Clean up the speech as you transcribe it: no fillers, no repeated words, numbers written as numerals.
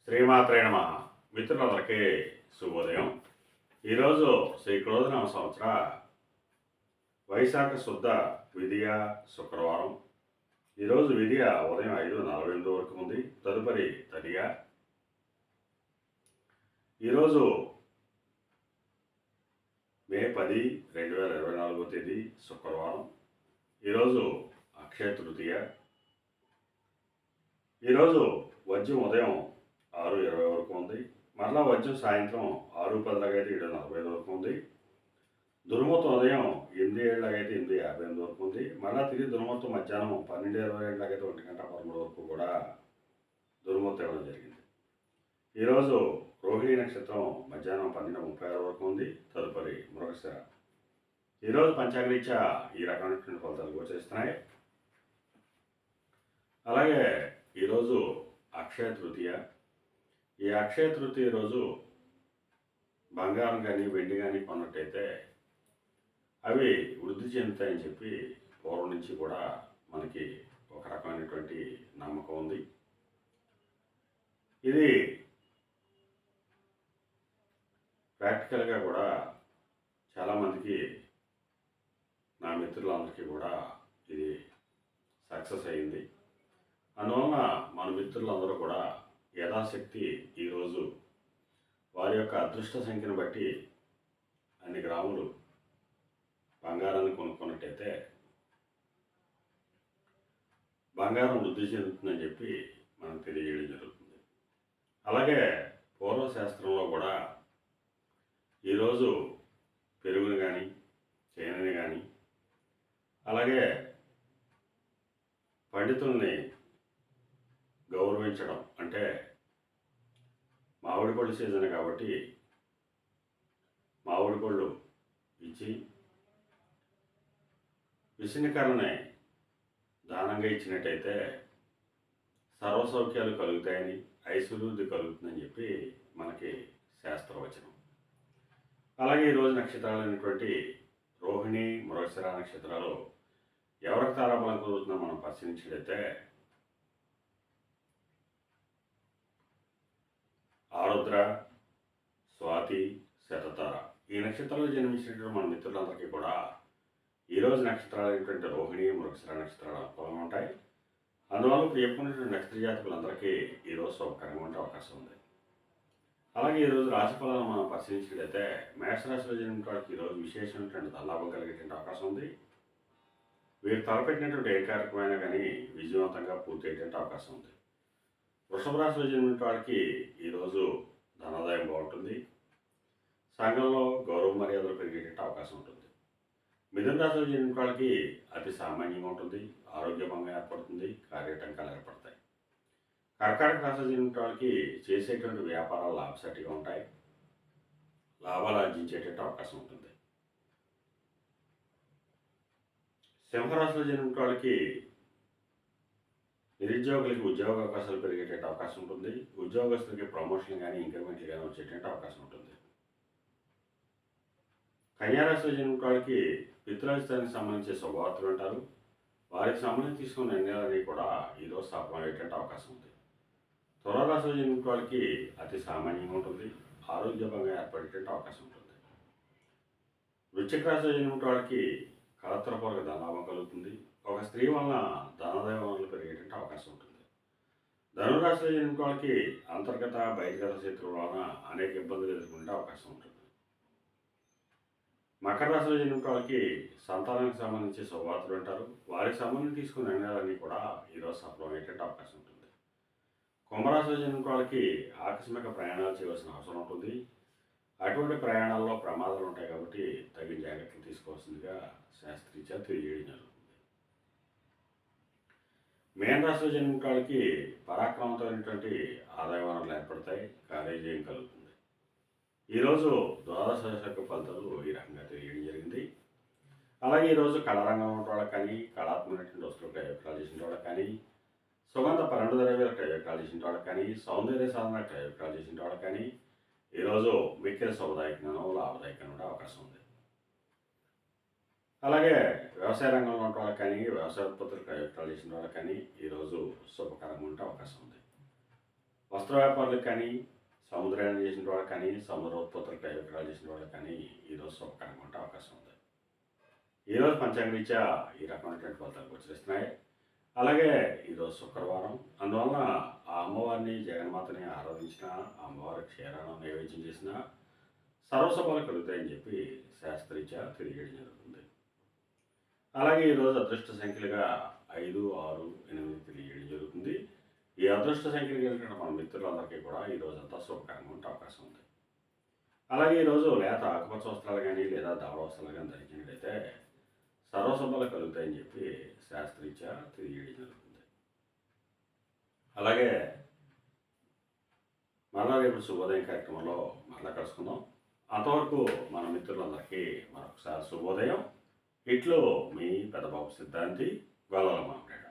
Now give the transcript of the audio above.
శ్రీమాత్రే నమ. మిత్రులందరికీ శుభోదయం. ఈరోజు శ్రీ క్రోధనామ సంవత్సర వైశాఖ శుద్ధ విధియ శుక్రవారం. ఈరోజు విధియ ఉదయం 5:48 వరకు ఉంది. తదుపరి తదియ. ఈరోజు మే 10, 2024 తేదీ శుక్రవారం. ఈరోజు అక్షయ తృతీయ. ఈరోజు వజ్యం ఉదయం 6:20 వరకు ఉంది. మరలా వజ్యం సాయంత్రం 6:10 అయితే 7:45 వరకు ఉంది. దుర్ముహూర్తం ఉదయం 8:07 అయితే 8:58 వరకు ఉంది. మరలా తిరిగి దుర్ముహూర్తం మధ్యాహ్నం 12:27 అయితే 1:13 వరకు కూడా దుర్ముహూర్తం ఇవ్వడం జరిగింది. ఈరోజు రోహిణి నక్షత్రం మధ్యాహ్నం 12:36 వరకు ఉంది. తదుపరి మృగశిర. ఈరోజు పంచాంగరీత్యా ఈ రకమైనటువంటి ఫలితాలు గోచరిస్తున్నాయి. అలాగే ఈరోజు అక్షయ తృతీయ. ఈ అక్షయ తృతీయ రోజు బంగారం కానీ వెండి కానీ కొన్నట్టయితే అవి వృద్ధి చెందుతాయని చెప్పి పూర్వం నుంచి కూడా మనకి ఒక రకమైనటువంటి నమ్మకం ఉంది. ఇది ప్రాక్టికల్గా కూడా చాలామందికి, నా మిత్రులందరికీ కూడా ఇది సక్సెస్ అయింది. అందువలన మన మిత్రులందరూ కూడా యథాశక్తి ఈరోజు వారి యొక్క అదృష్ట సంఖ్యను బట్టి అన్ని గ్రాములు బంగారాన్ని కొనుక్కున్నట్టయితే బంగారం వృద్ధి చెందుతుందని చెప్పి మనం తెలియజేయడం జరుగుతుంది. అలాగే పూర్వశాస్త్రంలో కూడా ఈరోజు పెరుగుని కానీ తేనెని కానీ అలాగే పండితుల్ని గౌరవించడం, అంటే మామిడి పళ్ళు సీజన్ కాబట్టి మామిడి పళ్ళు ఇచ్చి విష్ణుకరణని దానంగా ఇచ్చినట్టయితే సర్వసౌఖ్యాలు కలుగుతాయని, ఐశ్వర్యవృద్ధి కలుగుతుందని చెప్పి మనకి శాస్త్రవచనం. అలాగే ఈరోజు నక్షత్రాలైనటువంటి రోహిణి, మృగశిర నక్షత్రాలు ఎవరికి తారాబలం కుదురుతుందో మనం పరిశీలించినట్లయితే ఆరుద్ర, స్వాతి, శతతార ఈ నక్షత్రాల్లో జన్మించినటువంటి మన మిత్రులందరికీ కూడా ఈరోజు నక్షత్రాలు అయినటువంటి రోహిణి, మృగశిర నక్షత్రాలు అనుకూలంగా ఉంటాయి. అందువల్ల ఇప్పుడు చెప్పుకున్నటువంటి నక్షత్ర జాతకులందరికీ ఈరోజు శుభకరంగా ఉండే అవకాశం ఉంది. అలాగే ఈరోజు రాశిఫలాలను మనం పరిశీలించినట్లయితే మేషరాశిలో జన్మించిన వారికి ఈరోజు విశేషమైనటువంటి ధనలాభం కలిగేటువంటి అవకాశం ఉంది. వీరు తలపెట్టినటువంటి ఏ కార్యక్రమైనా కానీ విజయవంతంగా పూర్తి అయ్యేటువంటి అవకాశం ఉంది. వృషభ రాశిలో జన్మించిన వారికి ఈరోజు ధనాదాయం బాగుంటుంది. సంఘంలో గౌరవ మర్యాదలు పెరిగేటట్టు అవకాశం ఉంటుంది. మిథున రాశిలో జన్మించిన వాళ్ళకి అతి సామాన్యంగా ఉంటుంది. ఆరోగ్యభంగా ఏర్పడుతుంది. కార్యటంకాలు ఏర్పడతాయి. కర్కాటక రాశిలో జన్మించిన వాళ్ళకి చేసేటువంటి వ్యాపారాలు లాభసాటిగా ఉంటాయి. లాభాలు ఆర్జించేటట్టు అవకాశం ఉంటుంది. సింహరాశిలో జన్మించిన వాళ్ళకి నిరుద్యోగులకి ఉద్యోగ అవకాశాలు పెరిగేటట్టు అవకాశం ఉంటుంది. ఉద్యోగస్తులకి ప్రమోషన్ కానీ ఇంక్రిమెంట్లు కానీ వచ్చేటట్టు అవకాశం ఉంటుంది. కన్యారాశిలో జన్మించిన వాళ్ళకి పితృరాజధానికి సంబంధించి శుభవార్తలు అంటారు. వారికి సంబంధించి తీసుకున్న నిర్ణయాలన్నీ కూడా ఈరోజు సఫలమయ్యేటట్టు అవకాశం ఉంది. తులారాశిలో జన్మించిన వాళ్ళకి అతి సామాన్యంగా ఉంటుంది. ఆరోగ్యభంగా ఏర్పడేటట్టు అవకాశం ఉంటుంది. వృశ్చిక రాశిలో జన్మించిన వాళ్ళకి కళత్రపూర్వక ధనలాభం కలుగుతుంది. ఒక స్త్రీ వలన ధనాదాయ వనరులు పెరిగేటట్టు అవకాశం ఉంటుంది. ధనురాశిలో జన్మించిన వాళ్ళకి అంతర్గత బహిర్గత శత్రువుల వలన అనేక ఇబ్బందులు ఎదుర్కొనే అవకాశం ఉంటుంది. మకర రాశిలో జన్మించిన వాళ్ళకి సంతానానికి సంబంధించి శుభవార్తలు అంటారు. వారికి సంబంధించి తీసుకున్న నిర్ణయాలన్నీ కూడా ఈరోజు సఫలమయ్యేటట్టు అవకాశం ఉంటుంది. కుంభరాశిలో జన్మించిన వాళ్ళకి ఆకస్మిక ప్రయాణాలు చేయవలసిన అవసరం ఉంటుంది. అటువంటి ప్రయాణాల్లో ప్రమాదాలు ఉంటాయి కాబట్టి తగిన జాగ్రత్తలు తీసుకోవాల్సిందిగా శాస్త్రీయ తెలియజేయడం జరుగుతుంది. మేన రాశిలో జన్మించిన వాళ్ళకి పరాక్రమంతమైనటువంటి ఆదాయ వనరులు ఏర్పడతాయి. కార్యజయం కలుగుతుంది. ఈరోజు ద్వాదశ దశక ఫలితాలు ఈ రకంగా తెలియడం జరిగింది. అలాగే ఈరోజు కళారంగంలో ఉన్న వాళ్ళకి కానీ, కళాత్మకమైనటువంటి వస్తువులు ప్రయోగాలు చేసిన వాళ్ళకి కానీ, సుగంధ పన్నెండు ద్రవ్యాలు ప్రయోగాలు చేసిన వాళ్ళకి కానీ, సౌందర్య సాధన ప్రయోగాలు చేసిన వాళ్ళకి కానీ ఈరోజు మిక్కిలి శుభదాయకంగా లాభదాయకంగా ఉండే అవకాశం ఉంది. అలాగే వ్యవసాయ రంగంలో ఉన్న వాళ్ళకి కానీ, వ్యవసాయ ఉత్పత్తులు ప్రయోగాలు చేసిన వాళ్ళకి కానీ ఈరోజు శుభకరంగా ఉండే అవకాశం ఉంది. వస్త్ర వ్యాపారులకు కానీ, సముద్రయానం చేసిన వాళ్ళకి కానీ, సముద్ర ఉత్పత్తులు క్రయ విక్రయాలు చేసిన వాళ్ళకి కానీ ఈరోజు శుభకరంగా ఉండే అవకాశం ఉంది. ఈరోజు పంచాంగరీత్యా ఈ రకమైనటువంటి ఫలితాలు గోచరిస్తున్నాయి. అలాగే ఈరోజు శుక్రవారం, అందువలన ఆ అమ్మవారిని జగన్మాతని ఆరాధించిన, ఆ అమ్మవారి క్షీరాన్ని నైవేద్యం చేసిన సర్వశుభాలు కలుగుతాయని చెప్పి శాస్త్రీత్యా తెలియజేయడం జరుగుతుంది. అలాగే ఈరోజు అదృష్ట సంఖ్యలుగా 5, 6, 8 తెలియజేయడం జరుగుతుంది. ఈ అదృష్ట సంఖ్యలు కలిగిన మన మిత్రులందరికీ కూడా ఈ రోజంతా శుభకరంగా ఉండే అవకాశం ఉంది. అలాగే ఈరోజు లేత ఆకుపచ్చ వస్త్రాలు కానీ లేదా ధవళ వస్త్రాలు కానీ ధరించినట్లయితే సర్వశుభాలు కలుగుతాయని చెప్పి శాస్త్రీత్యా తెలియజేయడం జరుగుతుంది. అలాగే మరలా రేపు శుభోదయం కార్యక్రమంలో మరలా కలుసుకుందాం. అంతవరకు మన మిత్రులందరికీ మరొకసారి శుభోదయం. ఇట్లు మీ పెద్దబాబు సిద్ధాంతి గొల్లల మామిడాడ.